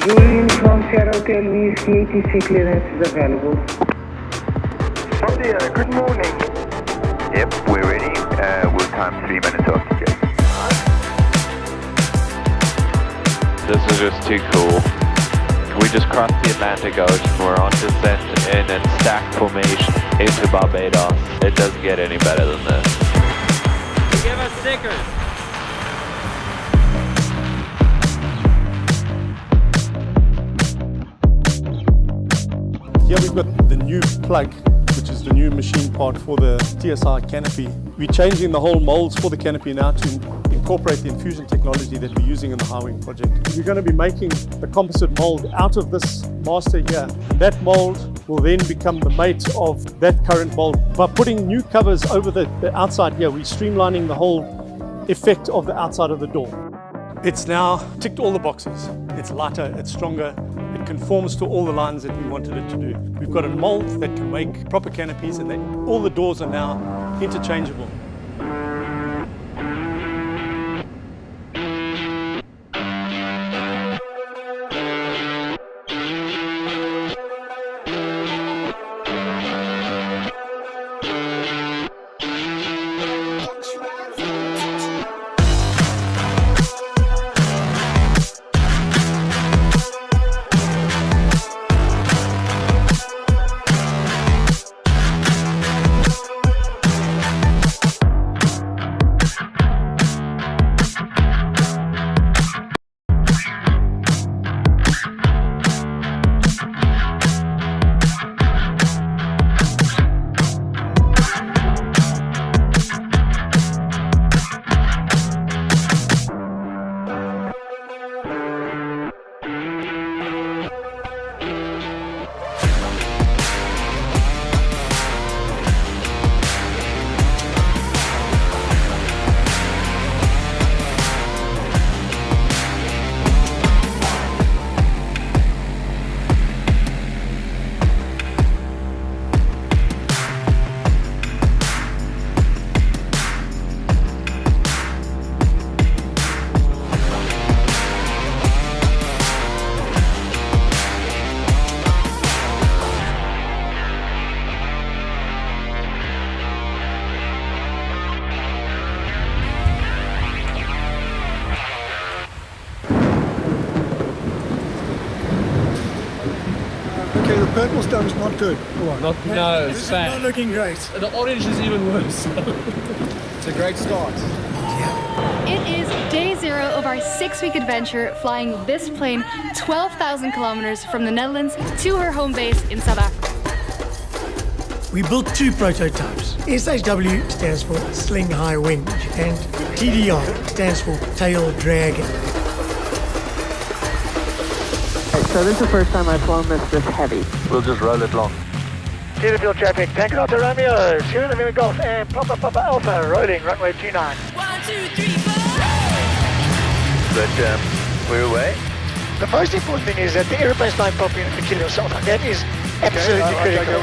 Julian from Sierra Hotel, VST 83 clearance is available. India, good morning. Yep, we're ready. We'll time 3 minutes after Jay. This is just too cool. We just crossed the Atlantic Ocean. We're on descent in a stack formation into Barbados. It doesn't get any better than this. Give us stickers. Here we've got the new plug, which is the new machine part for the TSI Canopy. We're changing the whole molds for the Canopy now to incorporate the infusion technology that we're using in the Highwing project. We're going to be making the composite mold out of this master here. That mold will then become the mate of that current mold. By putting new covers over the outside here, we're streamlining the whole effect of the outside of the door. It's now ticked all the boxes. It's lighter, it's stronger, it conforms to all the lines that we wanted it to do. We've got a mold that can make proper canopies, and all the doors are now interchangeable. Okay, the purple stuff is not good. No, This it's is bad. not looking great. The orange is even worse. It's a great start. It is day 0 of our 6-week adventure flying this plane 12,000 kilometers from the Netherlands to her home base in South Africa. We built 2 prototypes. SHW stands for Sling High Wing, and TDI stands for Tail Dragon. So this is the first time I've flown this heavy. We'll just roll it long. Clear fuel traffic, Tango to Romeo, Sierra November Golf, and Papa Alpha, rolling runway 29. 1, 2, 3, 4. But we're away. The most important thing is that the aeroplane's not popping and kill yourself. That is absolutely critical.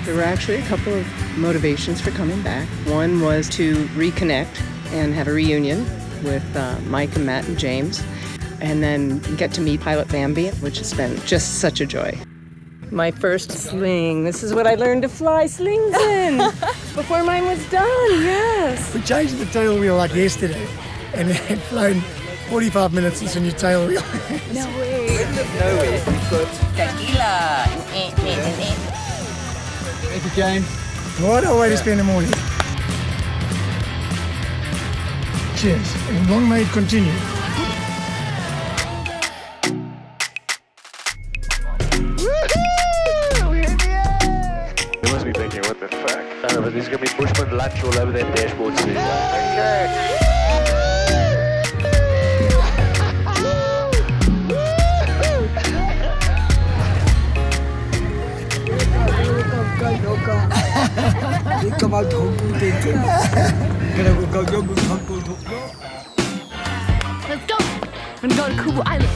There were actually a couple of motivations for coming back. One was to reconnect and have a reunion with Mike and Matt and James, and then get to meet Pilot Bambi, which has been just such a joy. My first sling. This is what I learned to fly slings in before mine was done, yes. We changed the tail wheel like yesterday, and it had flown 45 minutes since a new tail wheel. No way. Tequila. Thank you, James. What a way to spend the morning. Cheers, and long may it continue. They must be thinking, what the fuck? I know, but there's going to be Bushman lunch all over that dashboard soon. Let's go! We're gonna go to Kubu Island.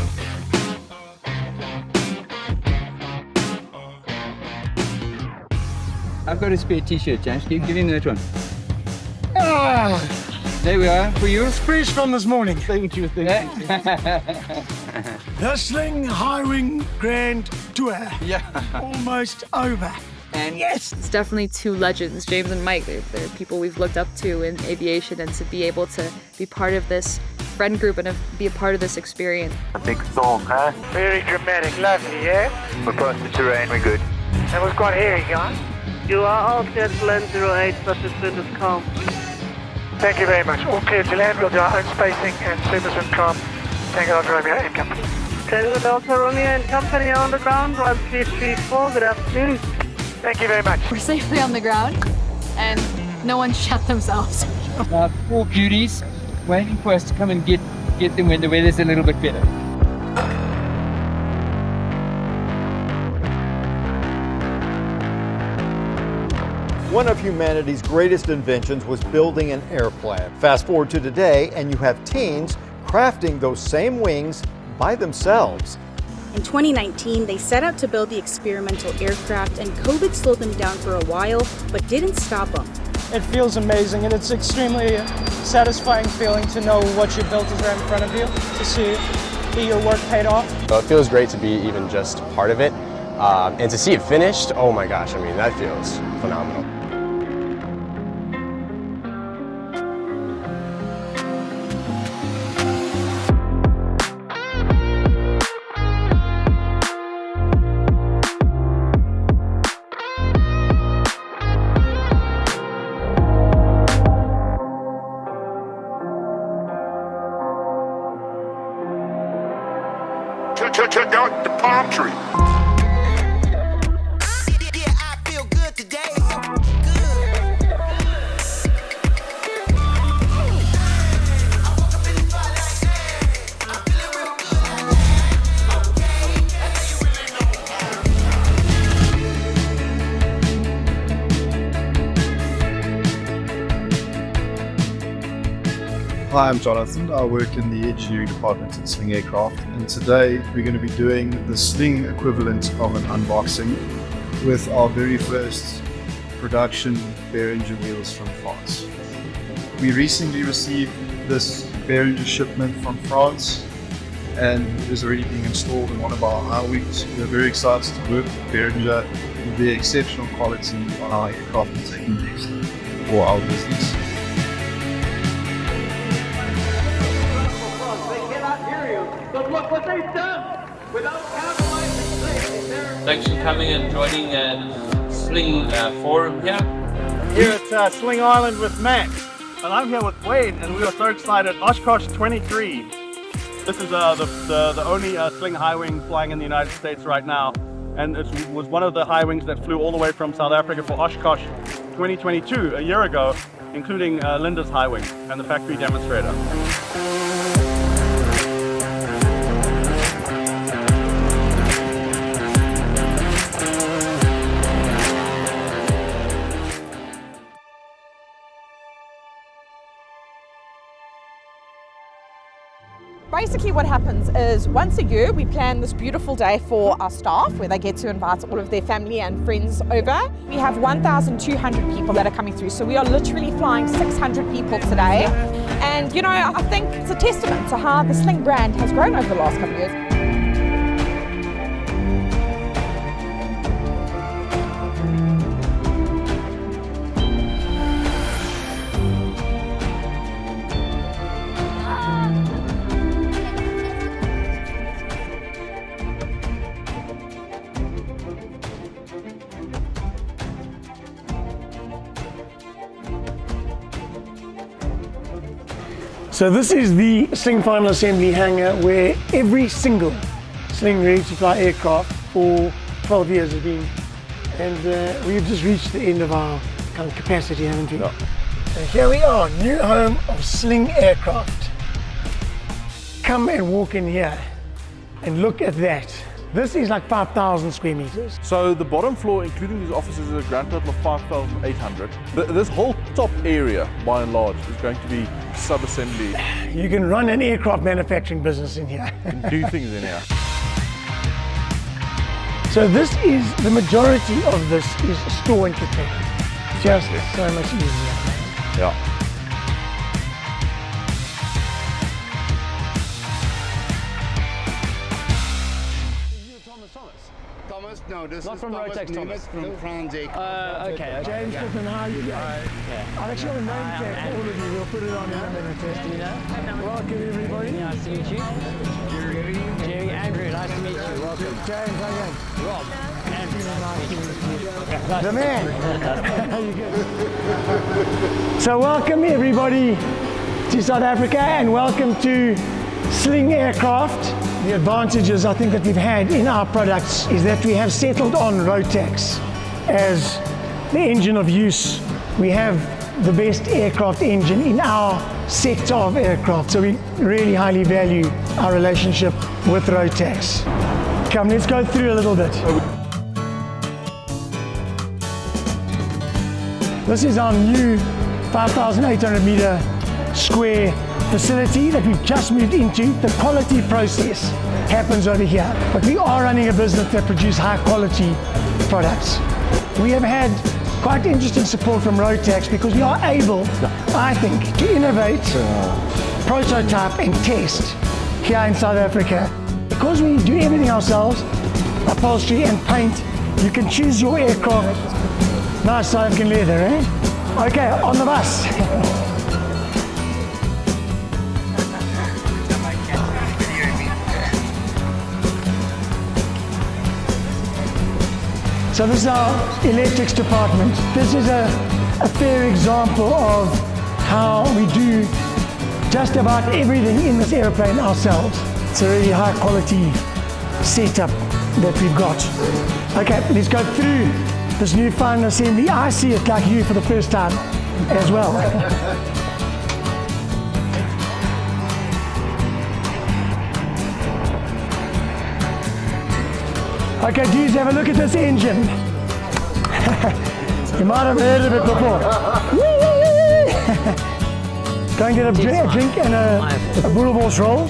I've got a spare t-shirt, James. Give him that one. There we are for you. It's fresh from this morning. Thank you. The Sling High Wing Grand Tour. Yeah. Almost over. And yes! It's definitely two legends, James and Mike. They're people we've looked up to in aviation, and to be able to be part of this friend group and be a part of this experience. A big storm, huh? Very dramatic, lovely, yeah? We're across the terrain, we're good. That was quite hairy, guys. You are all clear to land 08, participant is calm. Thank you very much. All clear to land. We'll do our own spacing and supersonic calm. Tango Delta Romeo and Company. Tango Delta Romeo and Company on the ground, 1334, good afternoon. Thank you very much. We're safely on the ground, and no one shut themselves. Four beauties waiting for us to come and get them when the weather's a little bit better. One of humanity's greatest inventions was building an airplane. Fast forward to today, and you have teens crafting those same wings by themselves. In 2019, they set out to build the experimental aircraft, and COVID slowed them down for a while, but didn't stop them. It feels amazing, and it's extremely satisfying feeling to know what you built is right in front of you, to see your work paid off. So it feels great to be even just part of it, and to see it finished, oh my gosh, I mean, that feels phenomenal. Check out the palm tree. Hi, I'm Jonathan. I work in the engineering department at Sling Aircraft, and today we're going to be doing the Sling equivalent of an unboxing with our very first production Behringer wheels from France. We recently received this Behringer shipment from France, and it is already being installed in one of our high wings. We're very excited to work with Behringer with their exceptional quality on our aircraft and taking next for our business. Look what they've done without compromising safety. Thanks for coming and joining Sling forum here. Here at Sling Island with Matt, and I'm here with Wade, and we are so excited. Oshkosh 23. This is the only Sling high wing flying in the United States right now, and it was one of the high wings that flew all the way from South Africa for Oshkosh 2022, a year ago, including Linda's high wing and the factory demonstrator. Basically what happens is once a year we plan this beautiful day for our staff where they get to invite all of their family and friends over. We have 1,200 people that are coming through, so we are literally flying 600 people today. And you know, I think it's a testament to how the Sling brand has grown over the last couple of years. So this is the Sling Final Assembly hangar where every single Sling ready to fly aircraft for 12 years has been. And we've just reached the end of our kind of capacity, haven't we? No. So here we are, new home of Sling aircraft. Come and walk in here and look at that. This is like 5,000 square meters. So the bottom floor, including these offices, is a grand total of 5,800. This whole top area, by and large, is going to be sub-assembly. You can run an aircraft manufacturing business in here. And do things in here. So this is, the majority of this is store and protect. Just so much easier. Yeah. No, this not is from Thomas Rotex, Thomas. from Crown Jake. Okay. James Griffin, how are you doing? I've actually got a name tag for all of you. We'll put it on in a minute. Welcome, everybody. Nice to meet you. Jerry, Andrew, nice to meet you. Welcome. James, how are you? Rob, Andrew, nice to meet you. Nice The man. How you good? So welcome, everybody, to South Africa, and welcome to Sling Aircraft. The advantages I think that we've had in our products is that we have settled on Rotex as the engine of use. We have the best aircraft engine in our sector of aircraft, so we really highly value our relationship with Rotex. Come, let's go through a little bit. This is our new 5,800 meter square facility that we've just moved into. The quality process happens over here, but we are running a business that produces high quality products. We have had quite interesting support from Rotex because we are able, I think, to innovate, prototype and test here in South Africa. Because we do everything ourselves, upholstery and paint, you can choose your aircraft. Nice South African leather, eh? Okay, on the bus. So this is our electrics department. This is a fair example of how we do just about everything in this airplane ourselves. It's a really high quality setup that we've got. Okay, let's go through this new final assembly. I see it like you for the first time as well. Okay, dudes, have a look at this engine. You might have heard of it before. Go and get a drink and a boerewors roll.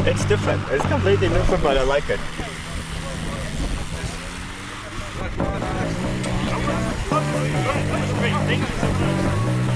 It's different. It's completely different, but I like it. Thank you so much.